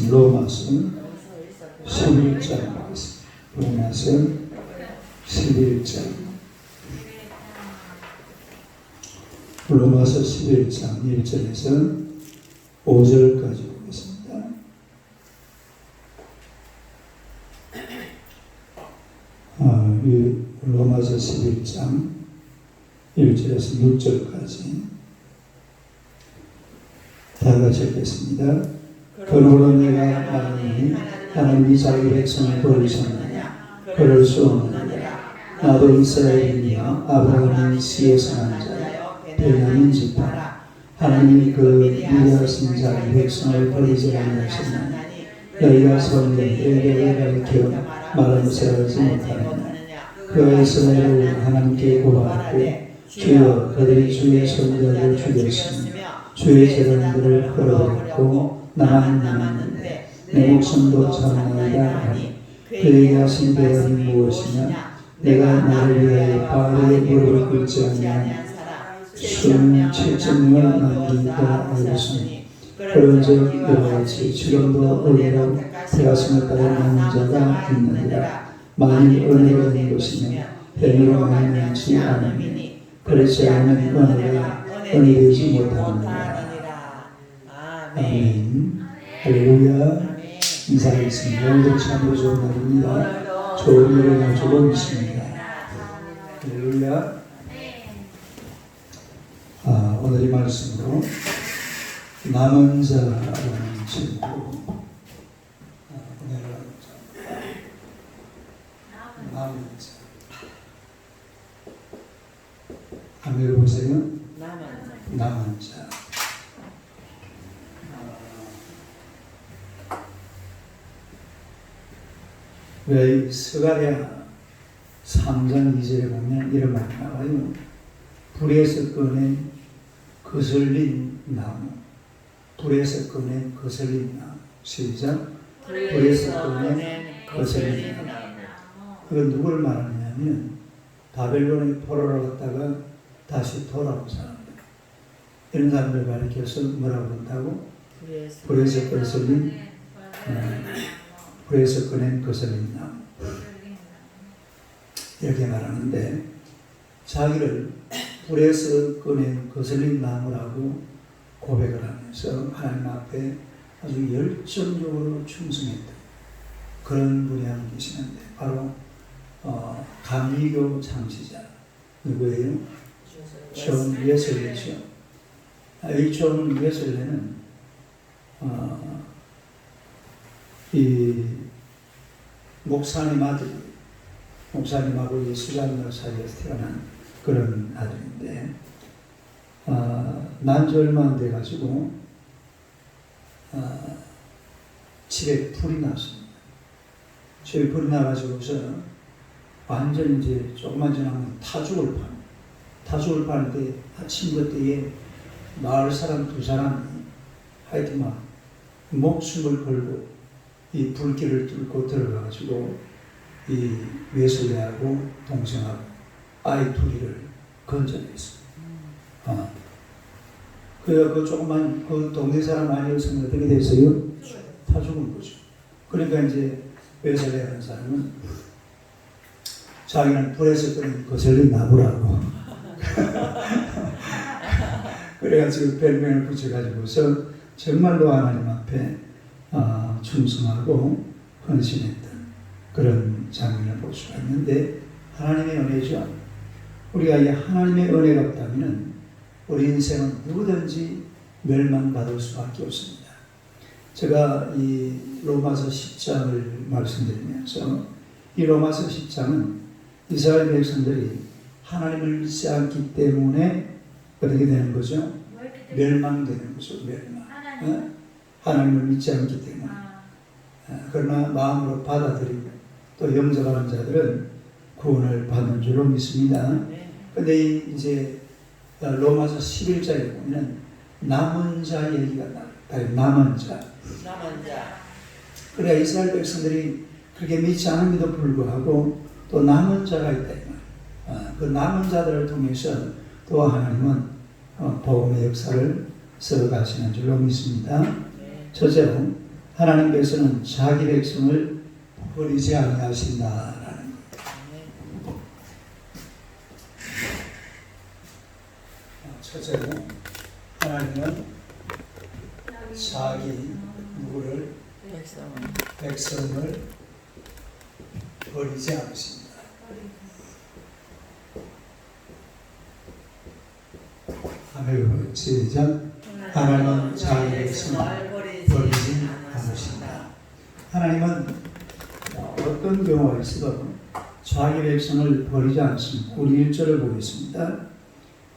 말씀 로마서 11장 보겠습니다. 로마서 11장 로마서 11장 1절에서 5절까지 보겠습니다. 로마서 11장 1절에서 6절까지 다 같이 읽겠습니다. 그러므로 내가 말하니 하나님이 자기 백성을 버리셨느냐? 그럴 수 없느니라. 나도 이스라엘이며 아브라함의 씨에서 난 자여 베냐민 지파 하나님이 그 위대하신 자기 백성을 버리지 않으셨나니 너희가 성경에 가르쳐 말하면서 하지 못하느냐? 그 이스라엘을 하나님께 고발하되 주여 그들이 주의 선자를 죽였으며 주의 재단들을 끌어들였고 나만 남았는데 내 목숨도 참나이다 하니 그에게 하신 대답이 무엇이냐? 내가 나를 위하여 바알의 무릎을 꿇지 아니한 수는 7,000명을 남기니까 알겠으니 그런즉 이와 같이 지금도 은혜로 태가심을 따라 남은 자가 있느니라. 만일 은혜가 된 것이면 행위로 말미암지 않으니 그렇지 않은 은혜가 은혜되지 못하느니라. 아멘. 할렐루야. 인사하겠습니다. 오늘도 참으로 좋은 날입니다. 좋은 일을 가지고 믿습니다. 할렐루야. 오늘의 말씀으로 남은 자라는 제목으로 남은 자. 한번 읽어보세요. 남은 자. 왜 스가랴 3장 2절에 보면 이런 말이 나와요. 불에서 꺼낸 거슬린 나무. 불에서 꺼낸 거슬린 나무. 시작. 불에서 꺼낸 거슬린 나무. 그건 누구를 말하느냐면 바벨론의 포로로 갔다가 다시 돌아온 사람들. 이런 사람들 가리켜서 뭐라고 한다고? 불에서 거슬린 불에서 꺼낸 거슬린 나무. 이렇게 말하는데 자기를 불에서 꺼낸 거슬린 나무라고 고백을 하면서 하나님 앞에 아주 열정적으로 충성했다. 그런 분이 한 분 계시는데 바로 감리교 창시자 누구예요? 존 웨슬리죠. 이 존 웨슬리는 이 목사님하고 예수자녀 사이에서 태어난 그런 아들인데 난 지 얼마 안 돼가지고 집에 불이 났습니다. 집에 불이 나가지고서 완전 이제 조금만 지나면 타 죽을 파는데 아침 그때에 마을 사람 2사람이 하여튼 막 목숨을 걸고 이 불길을 뚫고 들어가가지고 이 웨슬리하고 동생하고 아이 2을 건져냈어요. 그 조그만 그 동네 사람 아니었으면 어떻게 됐어요? 다 죽은 거죠. 그러니까 이제 웨슬리라는 사람은 자기는 불에서 꺼낸 거슬린 나무라고 그래가지고 별명을 붙여가지고서 정말로 하나님 앞에 충성하고 헌신했던 그런 장면을 볼 수가 있는데 하나님의 은혜죠. 우리가 이 하나님의 은혜가 없다면 우리 인생은 누구든지 멸망받을 수밖에 없습니다. 제가 이 로마서 10장을 말씀드리면서 이 로마서 10장은 이스라엘 백성들이 하나님을 믿지 않기 때문에 어떻게 되는 거죠? 멸망되는 거죠. 멸망. 하나님을 믿지 않기 때문에. 그러나 마음으로 받아들이고 또 영접하는 자들은 구원을 받는 줄로 믿습니다. 그런데 이제 로마서 11장에 보면 남은 자 얘기가 나와요. 남은 자. 그래 이스라엘 백성들이 그렇게 믿지 않음에도 불구하고 또 남은 자가 있다. 그 남은 자들을 통해서 또 하나님은 복음의 역사를 써가시는 줄로 믿습니다. 첫째로 하나님께서는 자기 백성을 버리지 아니하신다라는 거예요. 첫째는 하나님은 자기 누구를 백성을 버리지 않으십니다. 아멘. 시작. 하나님은 자기 백성을 버리지 않으신다. 하나님은 어떤 경우가 있어도 자기 백성을 버리지 않습니다. 우리 1절을 보겠습니다.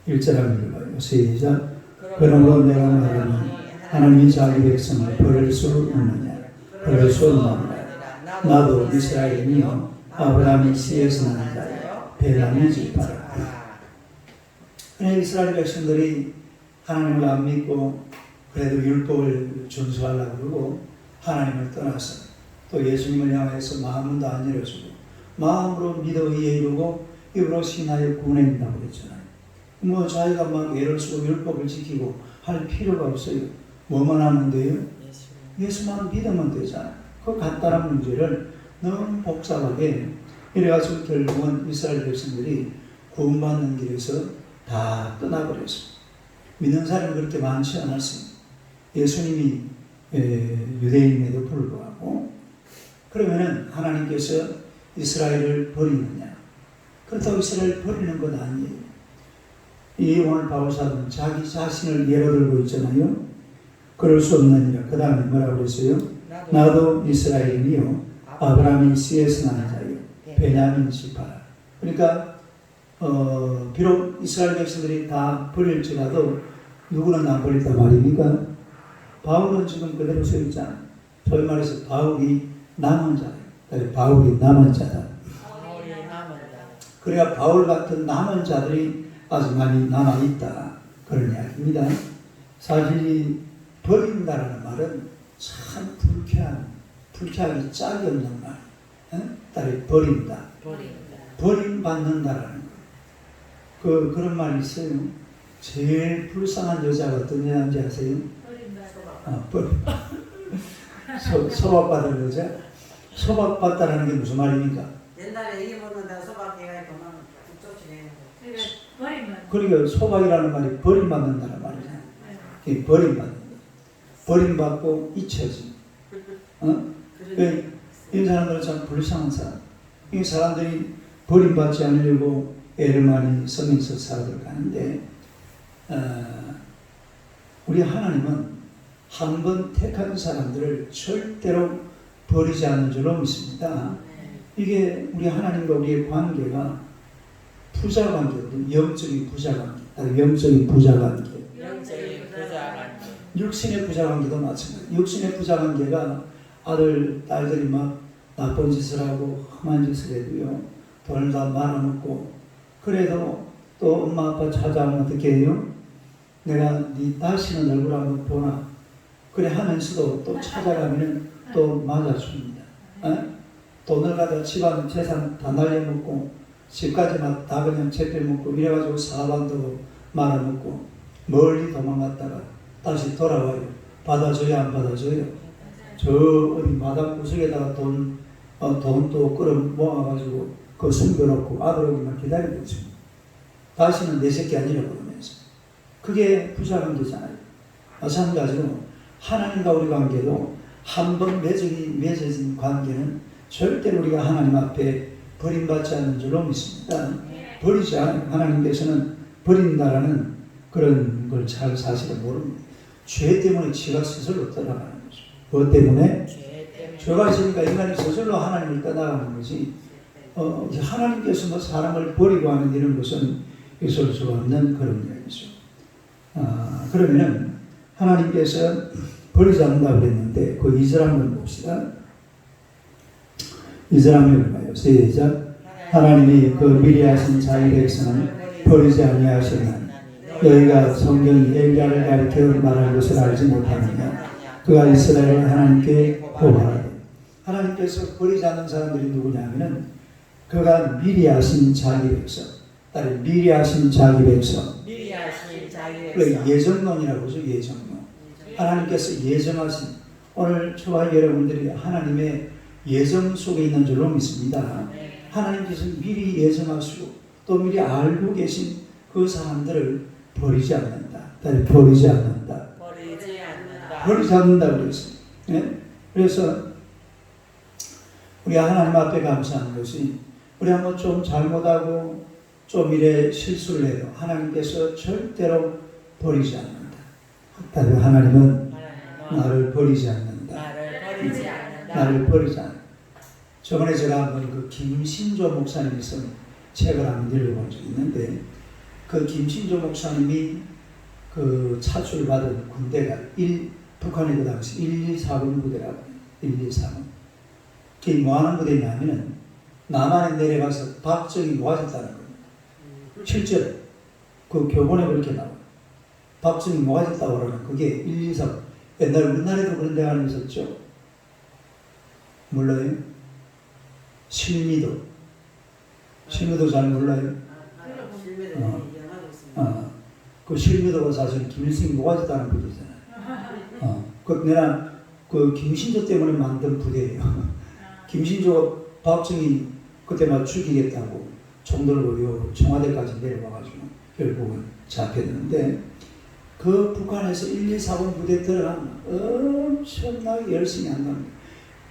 1절 한번 읽어요. 시작. 그러므로 내가 말하니 하나님이 자기 백성을 버릴 수 없느냐? 버릴 수 없느니라. 나도 이스라엘이며 아브라함의 씨에서 난 자여 베냐민 지파라. 이스라엘 백성들이 하나님을 안 믿고 그래도 율법을 준수하려고 그러고 하나님을 떠나서 또 예수님을 향해서 마음도 안 열어주고 마음으로 믿어 의에 이루고 입으로 신하여 구원한다고 그랬잖아요. 뭐 자기가 막 애를 쓰고 율법을 지키고 할 필요가 없어요. 뭐만 하면 돼요? 예수만 믿으면 되잖아요. 그 간단한 문제를 너무 복잡하게 이래가지고 결국은 이스라엘 백성들이 구원받는 길에서 다 떠나버렸어요. 믿는 사람이 그렇게 많지 않았어요. 예수님이 유대인에도 불구하고. 그러면은 하나님께서 이스라엘을 버리느냐? 그렇다고 이스라엘을 버리는 건 아니에요. 이 오늘 바울사도는 자기 자신을 예로 들고 있잖아요. 그럴 수 없느니라. 그 다음에 뭐라고 그랬어요? 나도 이스라엘이요 아브라함의 씨에서 난 자요 베냐민 지파라. 그러니까 비록 이스라엘 백성들이 다 버릴지라도 누구는 안 버린단 말입니까? 바울은 지금 그대로 서 있잖아요. 소위 말해서 바울이 남은 자예요. 바울이 남은 자다. 그래야 바울 같은 남은 자들이 아주 많이 남아있다. 그런 이야기입니다. 사실 이 버린다라는 말은 참 불쾌하기 짝이 없는 말이에요. 딸이 버린다. 버림받는다라는 거. 그런 말이 있어요. 제일 불쌍한 여자가 어떤 여자인지 아세요? 소박받은 여자? 소박받다라는 게 무슨 말입니까? 옛날에 이 먹는다 소박해가 있고 막 쫓아내는 거. 그러니까 소박이라는 말이 버림받는다는 말이잖아요. 네. 버림받는다. 버림받고 잊혀짐. 이 사람들은 참 불쌍한 사람. 이 사람들이 버림받지 않으려고 애를 많이 쓰면서 살아가는데 우리 하나님은 한 번 택한 사람들을 절대로 버리지 않는 줄로 믿습니다. 이게 우리 하나님과 우리의 관계가 부자관계거든요. 영적인 부자관계. 영적인 부자관계. 육신의 부자관계도 마찬가지예요. 육신의 부자관계가 아들, 딸들이 막 나쁜 짓을 하고 험한 짓을 해도요. 돈을 다 말아먹고 그래도 또 엄마 아빠 찾아오면 어떻게 해요? 내가 네 다시는 얼굴 한번 보나? 그래 하면서도 또 찾아가면 또 맞아줍니다. 돈을 갖다 집안 재산 다 날려먹고 집까지 막 다 그냥 채빼먹고 이래가지고 사방도 말아먹고 멀리 도망갔다가 다시 돌아와요. 받아줘요 안 받아줘요? 저 어디 마당 구석에다가 돈도 끌어 모아가지고 그거 숨겨놓고 아들 오기만 기다리고 있습니다. 다시는 내 새끼 아니라고 그러면서. 그게 부자관계잖아요. 마찬가지로 하나님과 우리 관계도 한 번 맺어진 관계는 절대로 우리가 하나님 앞에 버림받지 않는 줄로 믿습니다. 버리지 않아요. 하나님께서는 버린다라는 그런 걸 잘 사실은 모릅니다. 죄 때문에 지가 스스로 떠나가는 거죠. 그것 때문에? 죄가 있으니까 인간이 스스로 하나님을 떠나가는 거지. 하나님께서 뭐 사람을 버리고 하는 이런 것은 있을 수가 없는 그런 이야기죠. 그러면은 하나님께서 버리지 않는다고 그랬는데 그 2절 한번 봅시다. 2절 한번 읽어봐요. 시작. 하나님이 그 미리 하신 자기 백성을 버리지 아니하시나니 너희가 성경이 엘리야를 가리켜 말한 것을 알지 못하느냐. 그가 이스라엘을 하나님께 고발하되. 하나님께서 버리지 않는 사람들이 누구냐면은 그가 미리 하신 자기 백성. 미리 하신 자기 백성. 예정론이라고 하죠. 예정론. 하나님께서 예정하신 오늘 저와 여러분들이 하나님의 예정 속에 있는 줄로 믿습니다. 하나님께서 미리 예정하시고 또 미리 알고 계신 그 사람들을 버리지 않는다. 버리지 않는다. 버리지 않는다. 버리지 않는다 그랬어요. 네? 그래서 우리 하나님 앞에 감사하는 것이 우리 한번 좀 잘못하고 좀 이래 실수를 해도 하나님께서 절대로 버리지 않는다. 하나님은 나를 버리지 않는다. 나를 버리지 않는다. 저번에 제가 한번 그 김신조 목사님이 쓴 책을 한번 읽어본 적이 있는데 그 김신조 목사님이 그 차출받은 군대가 북한의 그 당시 124군 부대라고 124군. 그게 뭐하는 부대냐면은 남한에 내려가서 박정희 모아졌다는 겁니다. 실제로 그 교본에 그렇게 나와요. 박정희 모아졌다고 그러면 그게 124군. 옛날 우리나라에도 그런 데가 있었죠. 몰라요? 실미도 잘 몰라요? 그 실미도가 사실 김일성이 모아졌다는 부대잖아요. 내가 그 김신조 때문에 만든 부대예요. 김신조가 박정희 그때 막 죽이겠다고 총 들고 청와대까지 내려와가지고 결국은 잡혔는데 그 북한에서 124군 부대 들어가면 엄청나게 열심히 한답니다.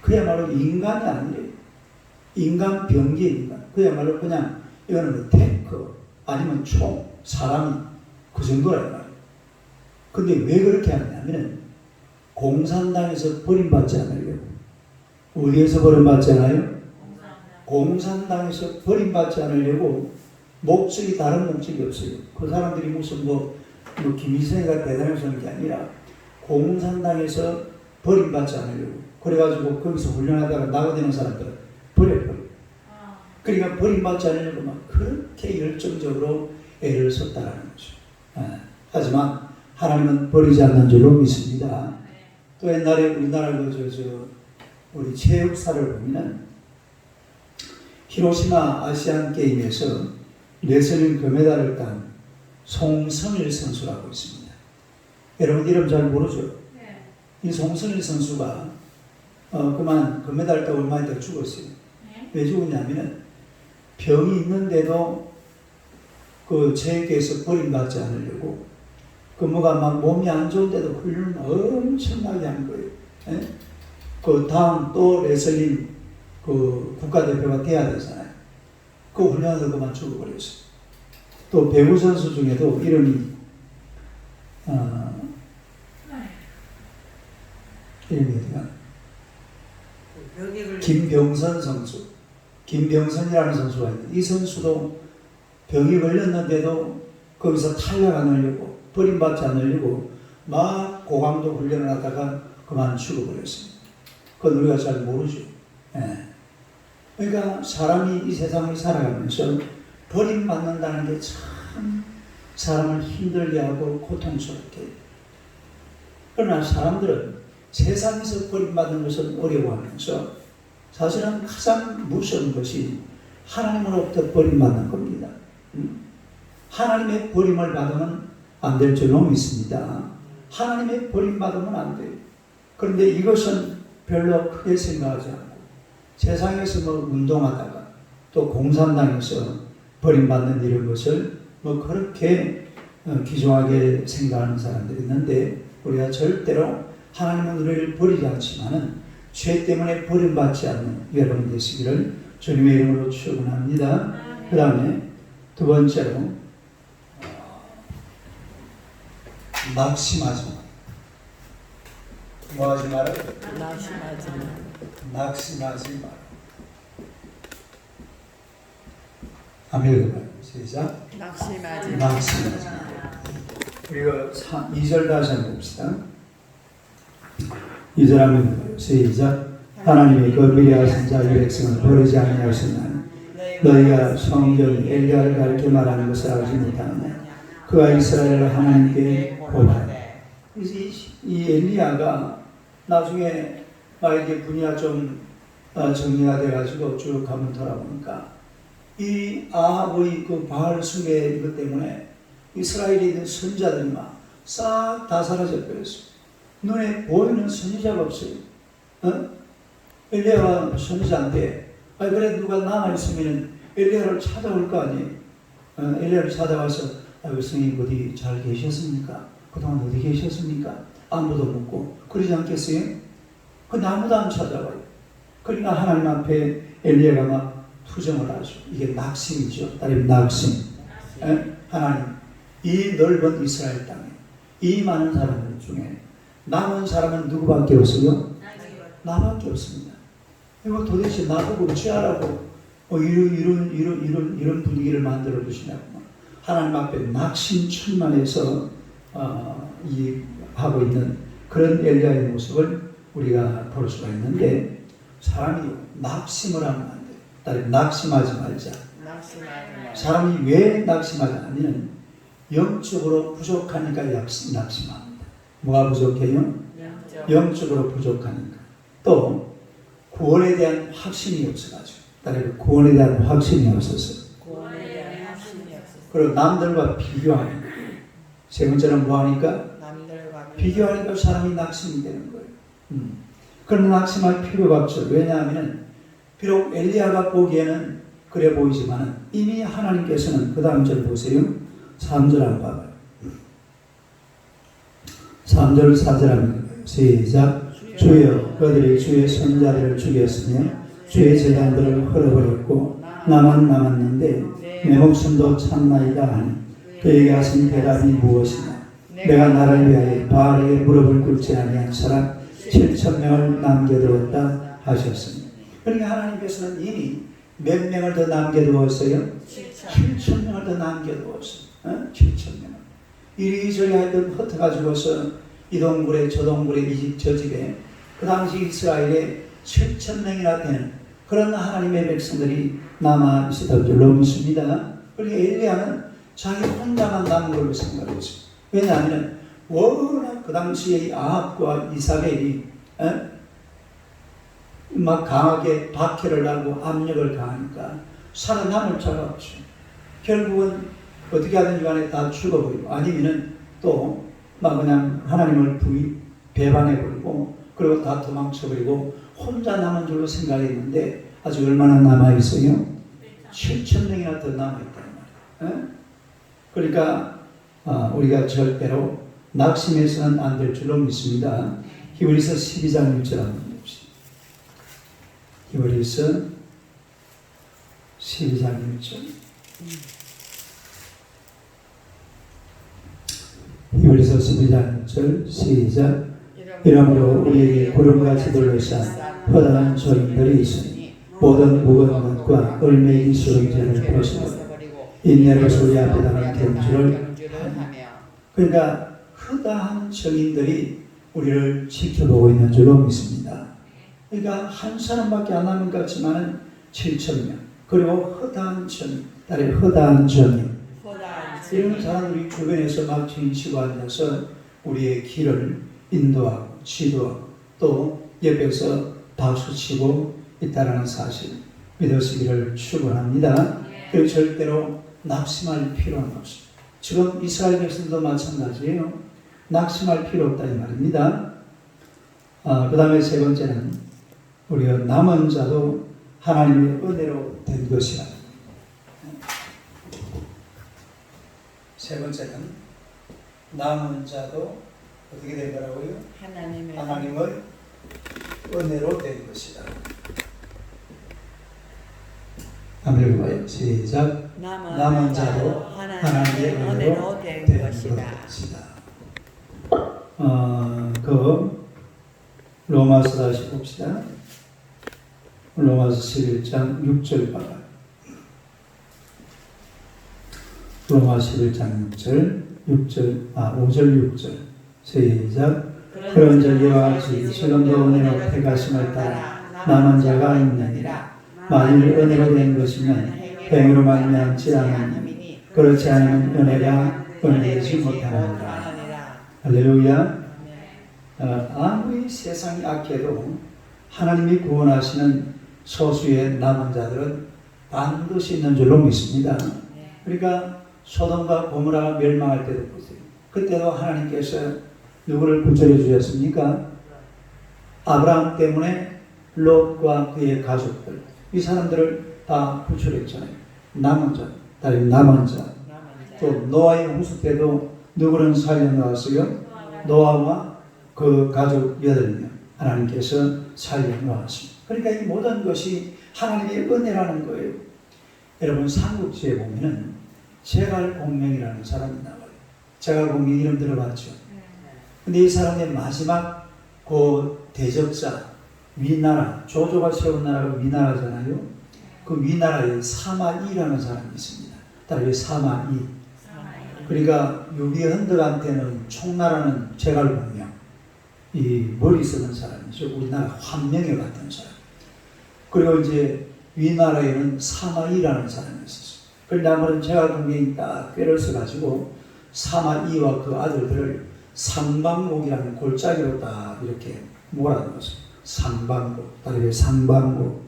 그야말로 인간이 아니래요. 인간 병기의 인간. 그야말로 그냥 이거는 뭐 탱크 아니면 총 사람이 그 정도라 말이에요. 근데 왜 그렇게 하냐면은 공산당에서 버림받지 않으려고. 어디에서 버림받지 않아요? 공산당에서 버림받지 않으려고 목적이 다른 목적이 없어요. 그 사람들이 무슨 뭐 김일성이가 대단해서 하는 게 아니라 공산당에서 버림받지 않으려고. 그래가지고 거기서 훈련하다가 나가되는 사람들은 버려버려. 그러니까 버림받지 않으려고 막 그렇게 열정적으로 애를 썼다라는 거죠. 하지만 하나님은 버리지 않는 줄로 믿습니다. 또 옛날에 우리나라 우리 체육사를 보면은 히로시마 아시안 게임에서 레슬링 금메달을 딴 송성일 선수라고 있습니다. 여러분 이름 잘 모르죠? 이 송성일 선수가 그만 금메달 따고 얼마 있다가 죽었어요. 왜 죽었냐면은 병이 있는데도 그 체육계에서 버림받지 않으려고 뭐가 막 몸이 안 좋은데도 훈련을 엄청나게 한 거예요. 예? 그 다음 또 레슬링 그 국가대표가 돼야 되잖아요. 그 훈련을 그만 죽어버렸어요. 또 배구 선수 중에도 이름이 어디가? 김병선 선수. 김병선이라는 선수가 있는데 이 선수도 병이 걸렸는데도 거기서 탈락 안 하려고 버림받지 않으려고 막 고강도 훈련을 하다가 그만 죽어버렸습니다. 그건 우리가 잘 모르죠. 예. 그러니까 사람이 이 세상을 살아가면서 버림받는다는 게 참 사람을 힘들게 하고 고통스럽게 해요. 그러나 사람들은 세상에서 버림받는 것을 어려워하면서 사실은 가장 무서운 것이 하나님으로부터 버림받는 겁니다. 하나님의 버림을 받으면 안 될 줄로 믿습니다. 하나님의 버림받으면 안 돼요. 그런데 이것은 별로 크게 생각하지 않고 세상에서 운동하다가 또 공산당에서 버림받는 이런 것을 그렇게 귀중하게 생각하는 사람들이 있는데 우리가 절대로 하나님은 우리를 버리지 않지만은 죄 때문에 버림받지 않는 여러분 되시기를 주님의 이름으로 축원합니다. 그 다음에 두 번째로 낙심하지 마. 뭐하지 마라? 낙심하지 마라. 한번 읽어봐요. 시작. 낙심하지 마라. 우리가 2절 다시 한번 봅시다. 2절 한번 읽어봐요. 시작. 하나님이 그 미래하신 자의 백성을 버리지 아니하셨나니 너희가 성경이 엘리야를 가르쳐 말하는 것을 알지 못하느냐. 그가 이스라엘을 하나님께 고발하라. 그래서 이 엘리야가 나중에 이게 분야가 좀 정리가 돼가지고 쭉 가면 돌아보니까 이 아합의 그 바알 숭배 이것 때문에 이스라엘에 있는 선자들이 막 싹 다 사라져 버렸어요. 눈에 보이는 선지자가 없어요. 엘리야가 선지자인데, 그래 누가 남아있으면 엘리야를 찾아올 거 아니에요. 엘리야를 찾아와서 스님 어디 잘 계셨습니까? 그동안 어디 계셨습니까? 아무도 묻고 그러지 않겠어요? 근데 아무도 안 찾아와요. 그러니까 하나님 앞에 엘리야가 막 투정을 하죠. 이게 낙심이죠. 따님 낙심. 하나님, 이 넓은 이스라엘 땅에 이 많은 사람들 중에 남은 사람은 누구밖에 없어요? 나밖에 없습니다. 이거 도대체 나보고 어찌하라고 이런 분위기를 만들어 주시냐고 하나님 앞에 낙심천만해서 하고 있는 그런 엘리야의 모습을 우리가 볼 수가 있는데, 사람이 낙심을 하면 안 돼요. 따로 낙심하지 말자. 사람이 왜 낙심하지 않으면 영적으로 부족하니까 낙심합니다. 뭐가 부족해요? 영적으로 부족하니까. 또 구원에 대한 확신이 없어가지고, 따로 구원에 대한 확신이 없어서. 그리고 남들과 비교하니까. 세 번째는 뭐하니까? 비교하니까 사람이 낙심이 되는 거예요. 그런 낙심할 필요가 없죠. 왜냐하면 비록 엘리야가 보기에는 그래 보이지만 이미 하나님께서는, 그 다음 절 보세요. 3절 한번 봐봐요. 3절 4절 합니다. 시작. 주여, 그들이 주의 선자들을 죽였으며 주의 제단들을 헐어버렸고 나만 남았는데 내 목숨도 참나이다 하니 그에게 하신 대답이 무엇이냐? 내가 나를 위하여 바알에게 무릎을 꿇지 아니한 사람 7,000명을 남겨두었다 하셨습니다. 그러니까 하나님께서는 이미 몇 명을 더 남겨두었어요? 7,000명을 더 남겨두었어요. 7,000명. 이리저리 하여튼 흩어가지고서 이 동굴에 저 동굴에 이 집 저 집에 그 당시 이스라엘에 7,000명이나 되는 그런 하나님의 백성들이 남아 있었던 줄로 믿습니다. 그러니까 엘리야는 자기 혼자만 남은 걸로 생각했어요. 왜냐하면 워낙 그 당시에 아합과 이사벨이 막 강하게 박해를 하고 압력을 가하니까 살아남을 자가 없죠. 결국은 어떻게 하든지 간에 다 죽어버리고 아니면은 또 막 그냥 하나님을 배반해버리고 그리고 다 도망쳐버리고 혼자 남은 줄로 생각했는데 아직 얼마나 남아있어요? 7,000명이나 더 남아있단 말이에요. 그러니까 우리가 절대로 낙심해서는 안 될 줄로 믿습니다. 히브리서 12장 1절 한번 봅시다. 히브리서 12장 1절. 히브리서 12장 1절 시작. 이러므로 우리에게 구름같이 둘러싼 허다한 저인들이 있으니 모든 무거운 것과 얼매기 쉬운 죄를 벗어버리고 인내로 소리 앞에 당한 경주를 하며. 그러니까 허다한 정인들이 우리를 지켜보고 있는 줄로 믿습니다. 그러니까 한 사람밖에 안 남은 것 같지만은 7,000명. 그리고 허다한 정인, 다른 허다한 정인. 이런 사람들이 주변에서 막 진치고 앉아서 우리의 길을 인도하고 지도하고 또 옆에서 박수치고 있다는 사실 믿으시기를 축원합니다. 그리고 절대로 낙심할 필요는 없습니다. 지금 이스라엘 백성도 마찬가지예요. 낙심할 필요 없다 이 말입니다. 그 다음에 세 번째는 우리가 남은 자도 하나님의 은혜로 된 것이라. 세 번째는 남은 자도 어떻게 되더라고요? 하나님의 은혜로 된 것이다. 한번 읽어봐요. 시작. 남은 자도 하나님의 은혜로 된 것이다. 로마서 다시 봅시다. 로마서 11장 6절 봐봐요. 로마 11장 6절, 5절 6절 시작. 그런즉 이와 같이 지금도 은혜로 택하심을 따라 남은 자가 있느니라. 만일 은혜로 된 것이면 행위로 말미암지 않으니 그렇지 않으면 은혜가 은혜되지 못하느니라. 할렐루야. 아무리 세상이 악해도 하나님이 구원하시는 소수의 남은 자들은 반드시 있는 줄로 믿습니다. 그러니까 소돔과 고모라가 멸망할 때도 보세요. 그때도 하나님께서 누구를 구출해 주셨습니까? 아브라함 때문에 롯과 그의 가족들, 이 사람들을 다 구출했잖아요. 남은 자, 다른 남은 자. 또 노아의 홍수 때도 누구는 살려놓았어요? 노아와 그 가족 8명 하나님께서 살려놓았습니다. 그러니까 이 모든 것이 하나님의 은혜라는 거예요. 여러분 삼국지에 보면은 제갈공명이라는 사람이 나와요. 제갈공명 이름 들어봤죠? 근데 이 사람의 마지막 그 대적자 위나라, 조조가 세운 나라가 위나라잖아요. 그 위나라에 사마이라는 사람이 있습니다. 따라서 사마이. 그러니까 유비헌덕한테는 총나라는 제갈공명, 이 머리 쓰는 사람이죠. 우리나라 환명에 같은 사람. 그리고 이제 위나라에는 사마이라는 사람이 있었어요. 그런데 아무런 제갈공명이 딱 꾀를 써가지고 사마이와 그 아들들을 상방곡이라는 골짜기로 딱 이렇게 몰아넣었어요. 상방곡, 다르게 상방곡.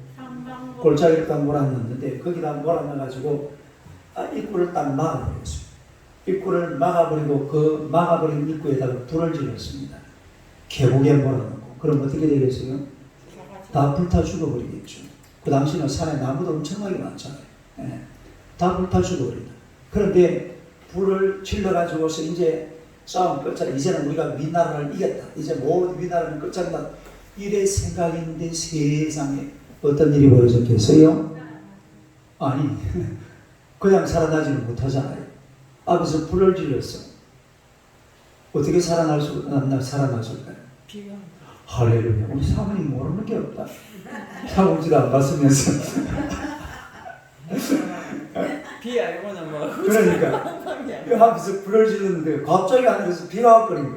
골짜기를 딱 몰아넣었는데 거기다 몰아넣어가지고 입구를 딱 막아버렸어요. 입구를 막아버리고 그 막아버린 입구에다가 불을 질렀습니다. 계곡에 몰아넣고. 그럼 어떻게 되겠어요? 다 불타 죽어버리겠죠. 그 당시는 산에 나무도 엄청나게 많잖아요. 예. 다 불타 죽어버린다. 그런데 불을 질러가지고서 이제 싸움 끝자리, 이제는 우리가 위나라를 이겼다. 이제 모든 위나라는 끝장났다. 이래 생각했는데 세상에 어떤 일이 벌어졌겠어요? 아니, 그냥 살아나지는 못하잖아요. 앞에서 불을 질렀어. 어떻게 살아났을까요? 할렐루야. 우리 사모님 모르는 게 없다. 사모지도 안 봤으면서. 비 알고는 뭐. 그러니까 그 앞에서 불을 질렀는데 갑자기 하늘에서 비가 와버린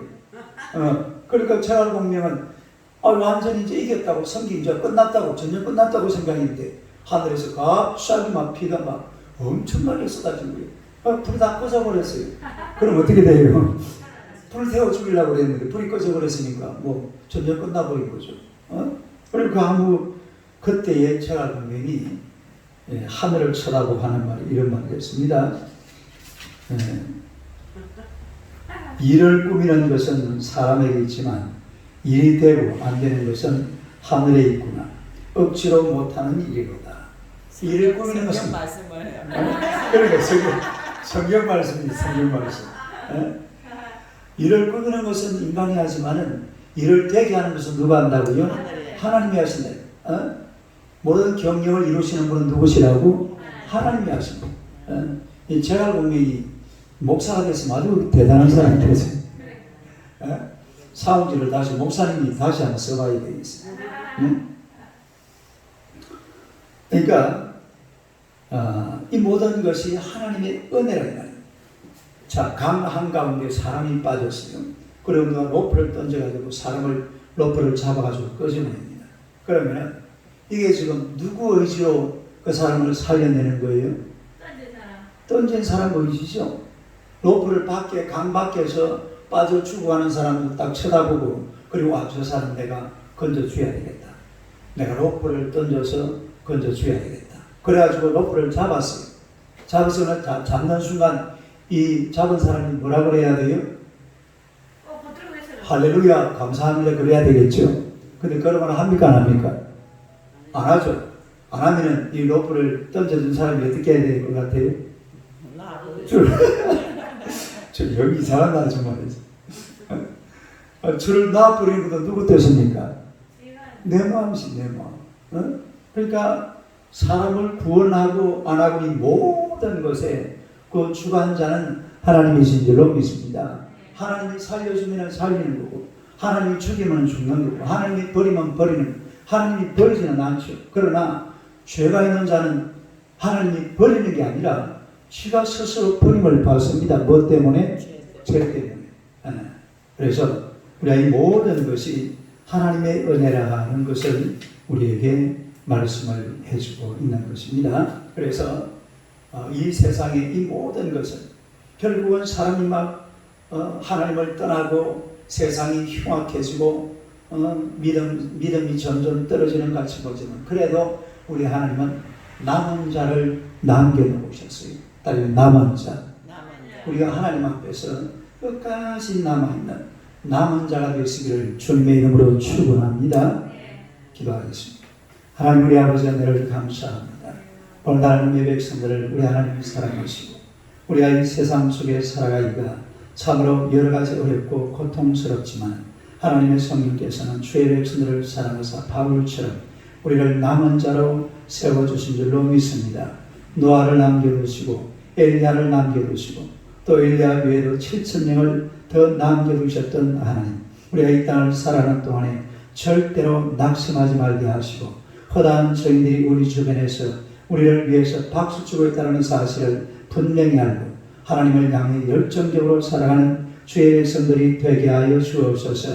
거예요. 그러니까 제갈공명은 완전히 이제 이겼다고, 성기 이제 끝났다고, 전쟁 끝났다고 생각했는데 하늘에서 갑자기 막 비가 막 엄청나게 쏟아진 거예요. 불이 다 꺼져버렸어요. 그럼 어떻게 돼요? 불 태워 죽이려고 그랬는데 불이 꺼져버렸으니까 뭐 전쟁 끝나버린 거죠. 그리고 그때의 제갈공명이 하늘을 쳐다보고 하는 말이 이런 말이었습니다. 일을 꾸미는 것은 사람에게 있지만 일이 되고 안 되는 것은 하늘에 있구나. 억지로 못하는 일이로다. 일을 꾸미는 것은 말씀을 해요. 그러니까 성경 말씀이 성경 말씀. 일을 꾸미는 것은 인간이 하지만은 일을 되게 하는 것은 누가 한다고요? 하나님이 하신다. 모든 경영을 이루시는 분은 누구시라고? 하나님이 하십니다. 이 제갈공명이 목사가 됐으면 아주 대단한 사람이 되세요. 사후지를 다시 목사님이 다시 한번 써봐야 되겠어요. 그러니까 이 모든 것이 하나님의 은혜라는 말이에요. 자, 강 한가운데 사람이 빠졌어요. 그러면 누가 로프를 던져가지고 사람을 로프를 잡아가지고 끄집어냅니다. 그러면 이게 지금 누구 의지로 그 사람을 살려내는 거예요? 던진 사람 의지죠. 로프를 강 밖에서 빠져 죽어가는 사람을 딱 쳐다보고, 그리고 저 사람 내가 건져줘야 되겠다. 내가 로프를 던져서 건져줘야 되겠다. 그래가지고 로프를 잡았어요. 잡아서 잡는 순간 이 잡은 사람이 뭐라 그래야 돼요? 할렐루야 감사합니다 그래야 되겠죠. 근데 그런 건 합니까 안 합니까? 안 하죠. 안 하면은 이 로프를 던져준 사람이 어떻게 해야 될 것 같아요? 저 여기 이상하다 정말이죠. 줄을 놔버리는 것도 누구 뜻입니까? 내 마음이지 내 마음. 그러니까 사람을 구원하고 안 하고 이 모든 것에 그 주관자는 하나님이신 줄로 믿습니다. 하나님이 살려주면 살리는 거고, 하나님이 죽이면 죽는 거고, 하나님이 버리면 버리는 거고, 하나님이 버리지는 않죠. 그러나 죄가 있는 자는 하나님이 버리는 게 아니라 지가 스스로 버림을 받습니다. 뭐 때문에? 죄 때문에. 그래서 우리가 이 모든 것이 하나님의 은혜라는 것을 우리에게 말씀을 해주고 있는 것입니다. 그래서 이 세상의 이 모든 것은 결국은 사람이 막 하나님을 떠나고 세상이 흉악해지고 믿음이 점점 떨어지는 같이 보지만, 그래도 우리 하나님은 남은 자를 남겨놓으셨어요. 따르면 남은 자. 우리가 하나님 앞에서 끝까지 남아있는 남은 자가 되시기를 주님의 이름으로 축원합니다. 기도하겠습니다. 하나님 우리 아버지 은혜를 감사합니다. 오늘 하나님의 백성들을 우리 하나님이 사랑하시고 우리가 이 세상 속에 살아가기가 참으로 여러 가지 어렵고 고통스럽지만 하나님의 성령께서는 주의 백성들을 사랑하사 바울처럼 우리를 남은 자로 세워주신 줄로 믿습니다. 노아를 남겨두시고 엘리야를 남겨두시고 또 엘리야 외에도 7,000명을 더 남겨두셨던 하나님, 우리가 이 땅을 살아가는 동안에 절대로 낙심하지 말게 하시고 허다한 저희들이 우리 주변에서 우리를 위해서 박수치고 있다는 사실을 분명히 알고 하나님을 향해 열정적으로 살아가는 주의 백성들이 되게 하여 주옵소서.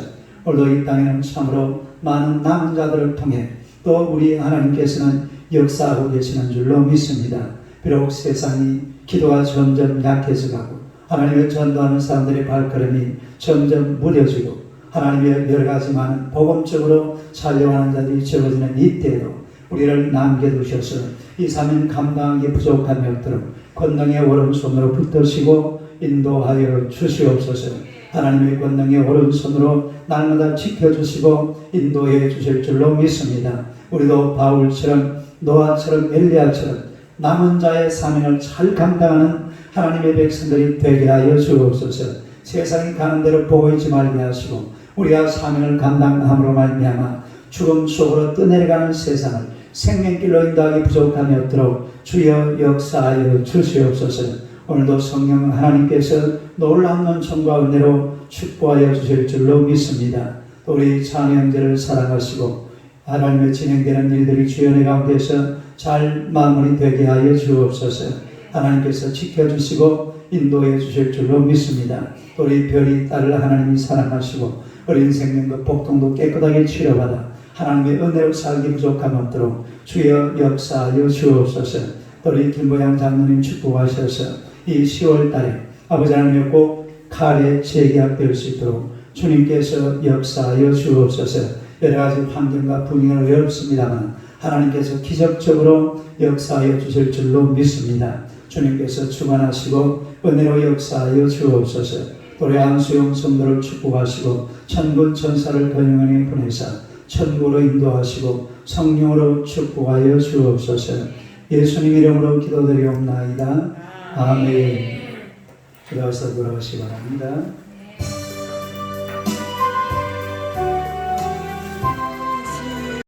오늘도 이 땅에는 참으로 많은 남은 자들을 통해 또 우리 하나님께서는 역사하고 계시는 줄로 믿습니다. 비록 세상이 기도가 점점 약해져가고 하나님을 전도하는 사람들의 발걸음이 점점 무뎌지고 하나님의 여러 가지 많은 복음적으로 살려가는 자들이 적어지는 이때에도 우리를 남겨두셔서 이 사명 감당하기 부족함이 없도록 권능의 오른손으로 붙드시고 인도하여 주시옵소서. 하나님의 권능의 오른손으로 날마다 지켜주시고 인도해 주실 줄로 믿습니다. 우리도 바울처럼 노아처럼 엘리야처럼 남은 자의 사명을 잘 감당하는 하나님의 백성들이 되게 하여 주옵소서. 세상이 가는 대로 보고 있지 말게 하시고 우리가 사명을 감당함으로 말미암아 죽음 속으로 떠내려가는 세상을 생명길로 인도하기 부족함이 없도록 주여 역사하여 주시옵소서. 오늘도 성령 하나님께서 놀라운 은총과 은혜로 축복하여 주실 줄로 믿습니다. 또 우리 자녀 형제를 사랑하시고 하나님의 진행되는 일들이 주연의 가운데서 잘 마무리되게 하여 주옵소서. 하나님께서 지켜주시고 인도해 주실 줄로 믿습니다. 또 우리 별이 딸을 하나님이 사랑하시고 어린 생명과 복통도 깨끗하게 치료받아 하나님의 은혜로 살기 부족함 없도록 주여 역사하여 주옵소서. 또 우리 김보양 장로님 축복하셔서 이 10월 달에 아버지 하나님의 꼭 칼에 재계약될 수 있도록 주님께서 역사하여 주옵소서. 여러 가지 환경과 분위기는 어렵습니다만 하나님께서 기적적으로 역사하여 주실 줄로 믿습니다. 주님께서 주관하시고 은혜로 역사하여 주옵소서. 또 우리 안수용 성도를 축복하시고 천군 천사를 권능하게 보내사 천국으로 인도하시고 성령으로 축복하여 주옵소서. 예수님 이름으로 기도드리옵나이다. 아멘. 기도하셔서 돌아가시기 바랍니다.